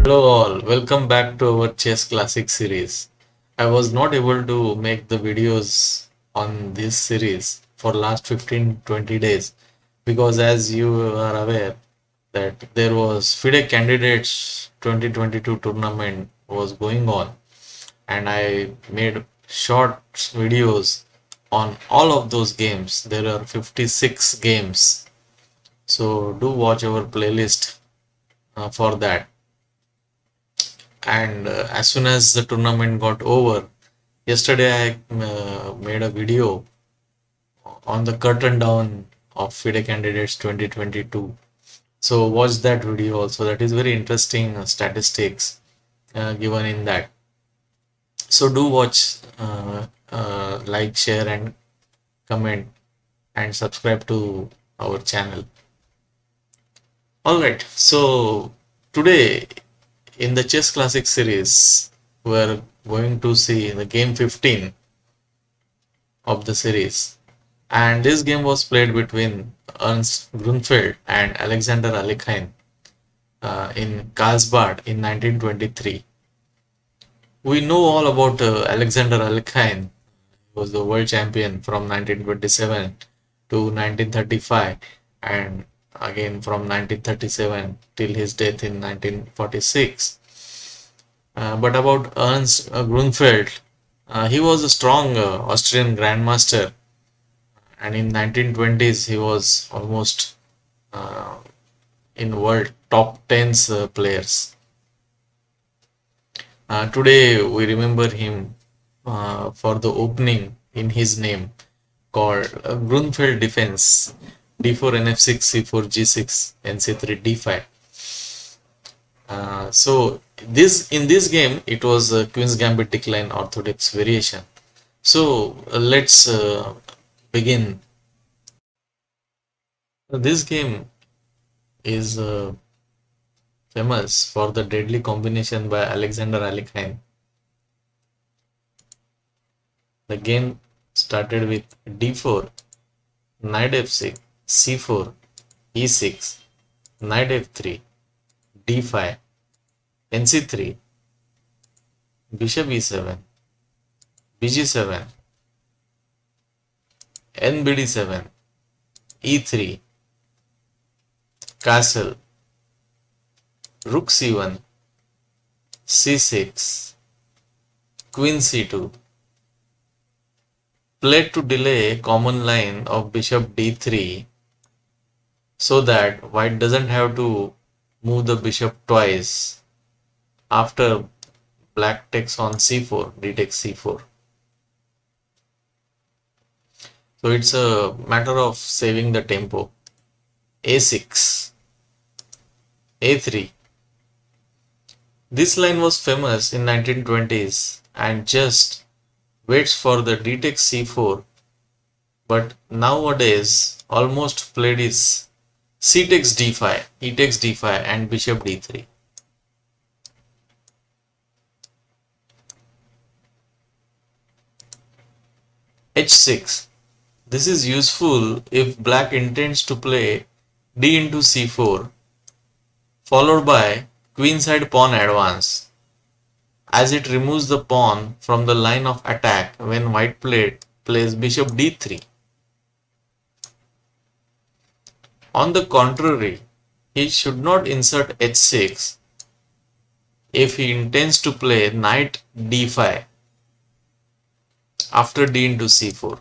Hello all, welcome back to our Chess Classic series. I was not able to make the videos on this series for last 15-20 days because as you are aware that there was FIDE Candidates 2022 tournament was going on, and I made short videos on all of those games. There are 56 games, so do watch our playlist for that. And as soon as the tournament got over, yesterday I made a video on the curtain down of FIDE Candidates 2022. So watch that video also. That is very interesting statistics given in that. So do watch, like, share, and comment, and subscribe to our channel. All right. So today in the Chess Classic series, we're going to see the game 15 of the series. And this game was played between Ernst Grunfeld and Alexander Alekhine in Karlsbad in 1923. We know all about Alexander Alekhine. He was the world champion from 1927 to 1935, and again from 1937 till his death in 1946. But about Ernst Grunfeld, he was a strong Austrian grandmaster, and in 1920s he was almost uh, in world top 10 players. Today we remember him for the opening in his name called Grunfeld defense d4 nf6 c4 g6 nc3 d5. So this in this game it was a Queen's Gambit decline orthodox variation. So let's begin. This game is famous for the deadly combination by Alexander Alekhine. The game started with d4, knight f6, c4, e6, knight f3, d5, nc3, bishop e7, bg7, nbd7, e3, castle, rook c1, c6, queen c2, played to delay common line of bishop d3 so that white doesn't have to move the bishop twice after black takes on c4, d takes c4. So it's a matter of saving the tempo. a6, a3. This line was famous in 1920s and just waits for the d takes c4, but nowadays almost played is c takes d5, e takes d5 and bishop d3. h6. This is useful if black intends to play d into c4 followed by queenside pawn advance, as it removes the pawn from the line of attack when white plays bishop d3. On the contrary, he should not insert h6 if he intends to play knight d5 after d into c4,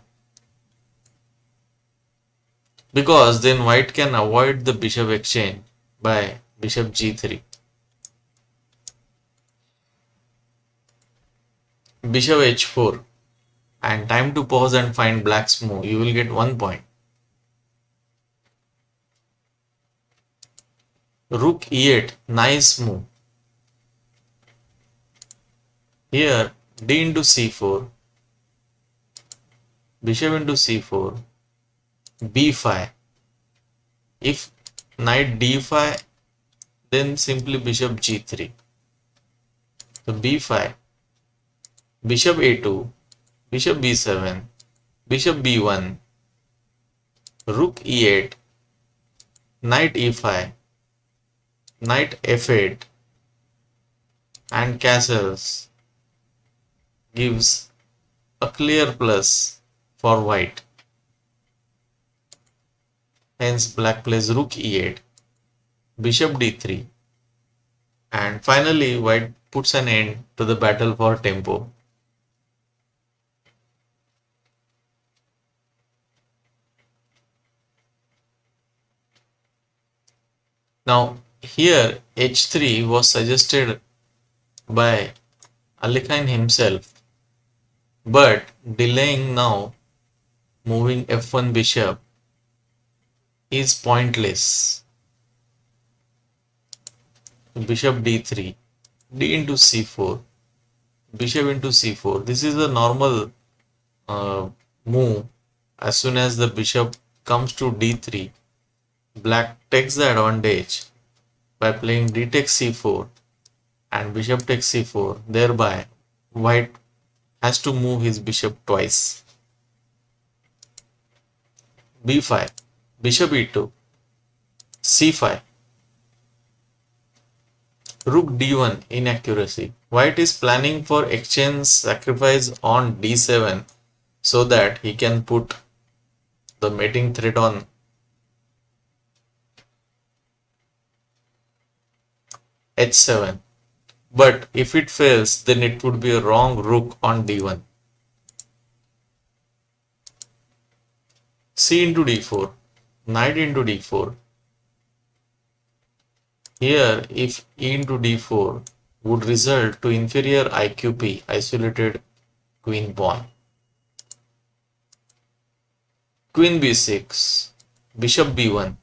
because then white can avoid the bishop exchange by bishop g3. Bishop h4, and time to pause and find black's move. You will get 1 point. Rook e8, nice move. Here d into c4, bishop into c4, b5. If knight d5, then simply bishop g3. So b5, bishop a2, bishop b7, bishop b1, rook e8, knight e5, knight f8, and castles gives a clear plus for white. Hence black plays rook e8, bishop d3, and finally white puts an end to the battle for tempo. Now here h3 was suggested by Alekhine himself, but delaying now moving f1 bishop is pointless. Bishop d3, d into c4, bishop into c4. This is a normal move. As soon as the bishop comes to d3, black takes the advantage by playing d takes c4 and bishop takes c4. Thereby, white has to move his bishop twice. b5, bishop e2, c5, rook d1 inaccuracy. White is planning for exchange sacrifice on d7 so that he can put the mating threat on h7. But if it fails, then it would be a wrong rook on d1. c into d4, knight into d4. Here, if e into d4 would result to inferior IQP, isolated queen pawn. Queen b6, bishop b1,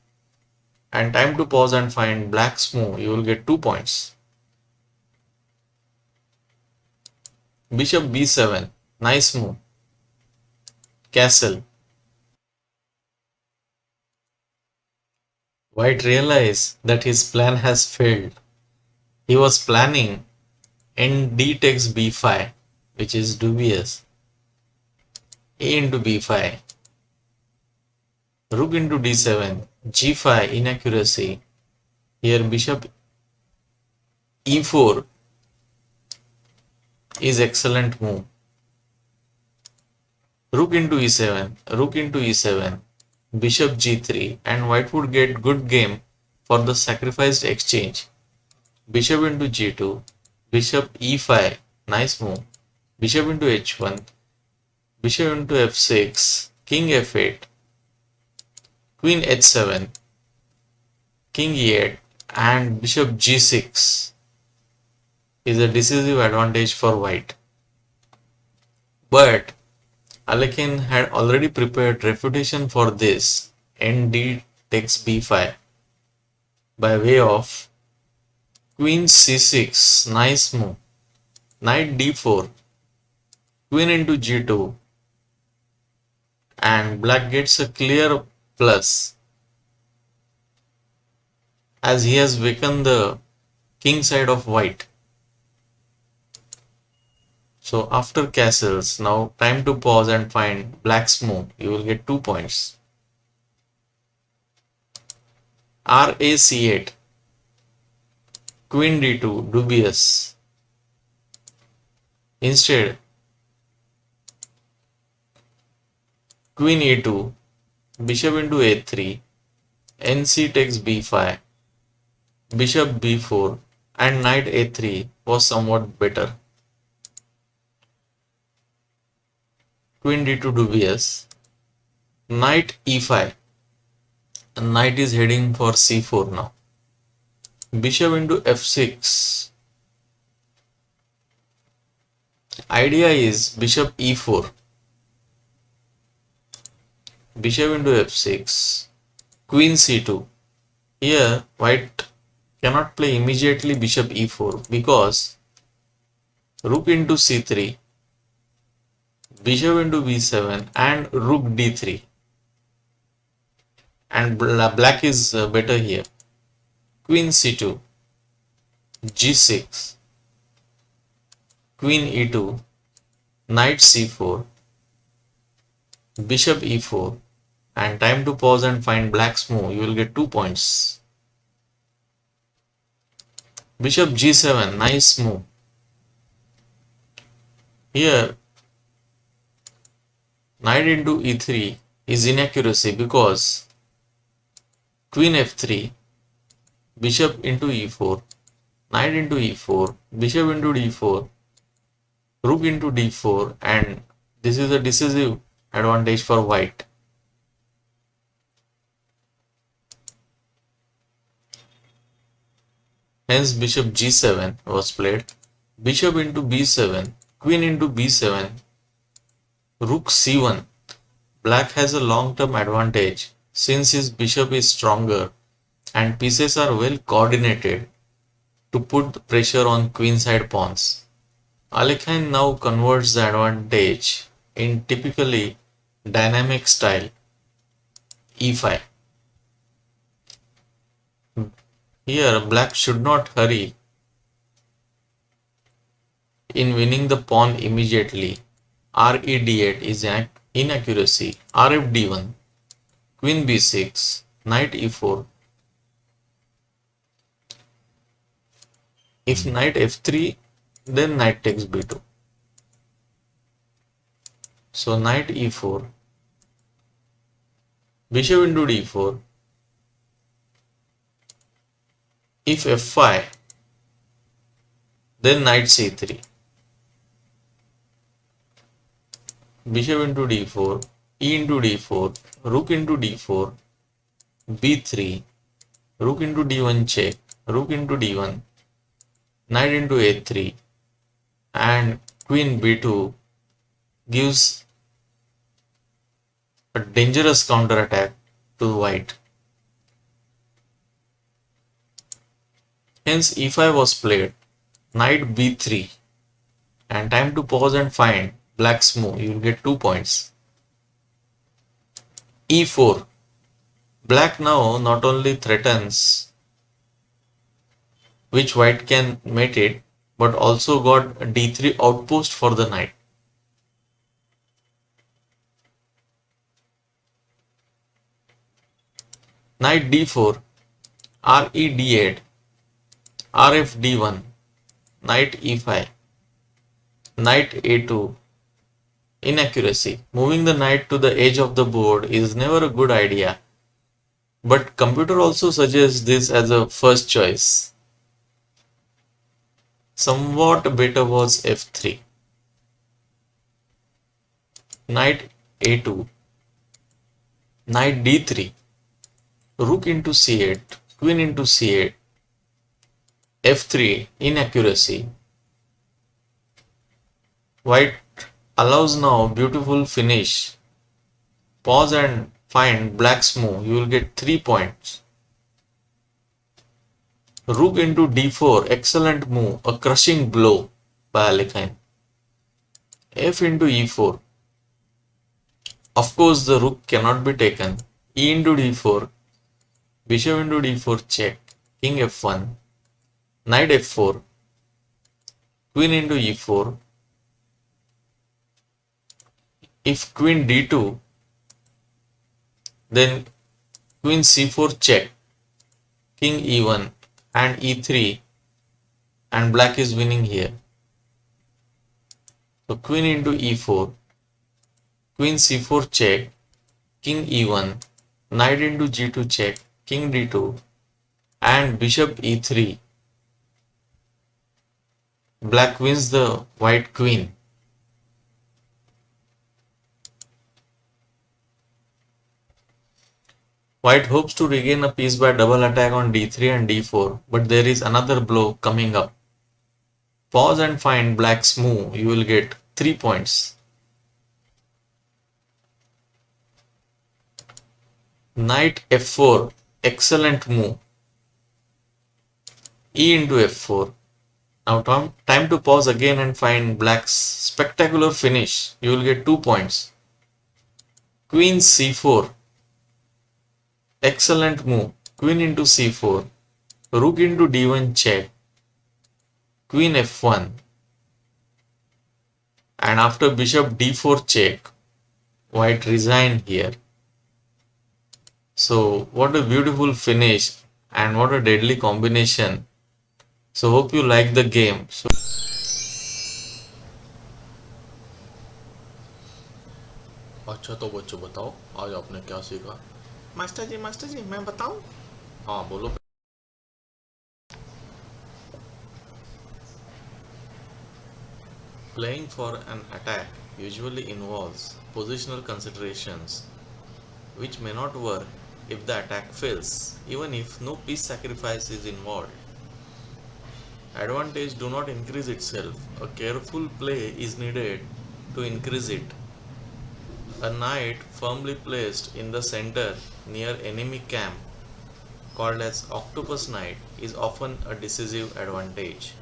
and time to pause and find black's move. You will get 2 points. Bishop b7, nice move. Castle. White realized that his plan has failed. He was planning d takes b5, which is dubious. A into b5, rook into d7, g5 inaccuracy. Here bishop e4 is excellent move. Rook into e7, rook into e7, bishop g3, and white would get good game for the sacrificed exchange. Bishop into g2, bishop e5, nice move. Bishop into h1, bishop into f6, king f8, queen h7, king e8, and bishop g6 is a decisive advantage for white. But Alekhine had already prepared refutation for this d takes b5 by way of queen c6, nice move, knight d4, queen into g2, and black gets a clear plus as he has weakened the king side of white. So after castles, now time to pause and find black's move. You will get 2 points. RAC8, queen d2, dubious. Instead, queen e2, bishop into a3, nc takes b5, bishop b4, and knight a3 was somewhat better. Queen d2 dubious, knight e5, and knight is heading for c4 now. Bishop into f6. Idea is bishop e4, bishop into f6, queen c2. Here white cannot play immediately bishop e4 because rook into c3, bishop into b7, and rook d3, and black is better here. Queen c2, g6, queen e2, knight c4, bishop e4, and time to pause and find black's move. You will get 2 points. Bishop g7, nice move. Here knight into e3 is inaccuracy because queen f3, bishop into e4, knight into e4, bishop into d4, rook into d4, and this is a decisive advantage for white. Hence bishop g7 was played, bishop into b7, queen into b7, rook c1. Black has a long-term advantage since his bishop is stronger and pieces are well coordinated to put pressure on queenside pawns. Alekhine now converts the advantage in typically dynamic style e5. Here black should not hurry in winning the pawn immediately. Red8 is an inaccuracy. Rfd1, queen b6, knight e4. If knight f3, then knight takes b2. So knight e4, bishop into d4. If f5, then knight c3. Bishop into d4, e into d4, rook into d4, b3, rook into d1 check, rook into d1, knight into a3, and queen b2 gives a dangerous counter attack to white. Hence e5 was played, knight b3, and time to pause and find black's move. You will get 2 points. e4. Black now not only threatens which white can mate it, but also got a d3 outpost for the knight. Knight d4, red8, rfd1, knight e5, knight a2. Inaccuracy. Moving the knight to the edge of the board is never a good idea, but computer also suggests this as a first choice. Somewhat better was f3. Knight a2, knight d3, rook into c8, queen into c8, f3, inaccuracy. White allows now beautiful finish. Pause and find black's move. You will get 3 points. Rook into d4, excellent move, a crushing blow by Alekhine. F into e4. Of course, the rook cannot be taken. E into d4, bishop into d4 check, king f1, knight f4, queen into e4. If queen d2, then queen c4 check, king e1 and e3, and black is winning here. So queen into e4, queen c4 check, king e1, knight into g2 check, king d2, and bishop e3. Black wins the white queen. White hopes to regain a piece by double attack on d3 and d4, but there is another blow coming up. Pause and find black's move. You will get 3 points. Knight f4, excellent move. E into f4. Now time to pause again and find black's spectacular finish. You will get 2 points. Queen c4. Excellent move. Queen into c4. Rook into d1 check. Queen f1. And after bishop d4 check, white resigned here. So what a beautiful finish and what a deadly combination. So hope you like the game. So अच्छा तो बच्चों बताओ, आज आपने क्या सीखा? Master जी मैं बताऊं? हाँ बोलो। Playing for an attack usually involves positional considerations which may not work if the attack fails, even if no piece sacrifice is involved. Advantage do not increase itself. A careful play is needed to increase it. A knight firmly placed in the center near enemy camp, called as octopus knight, is often a decisive advantage.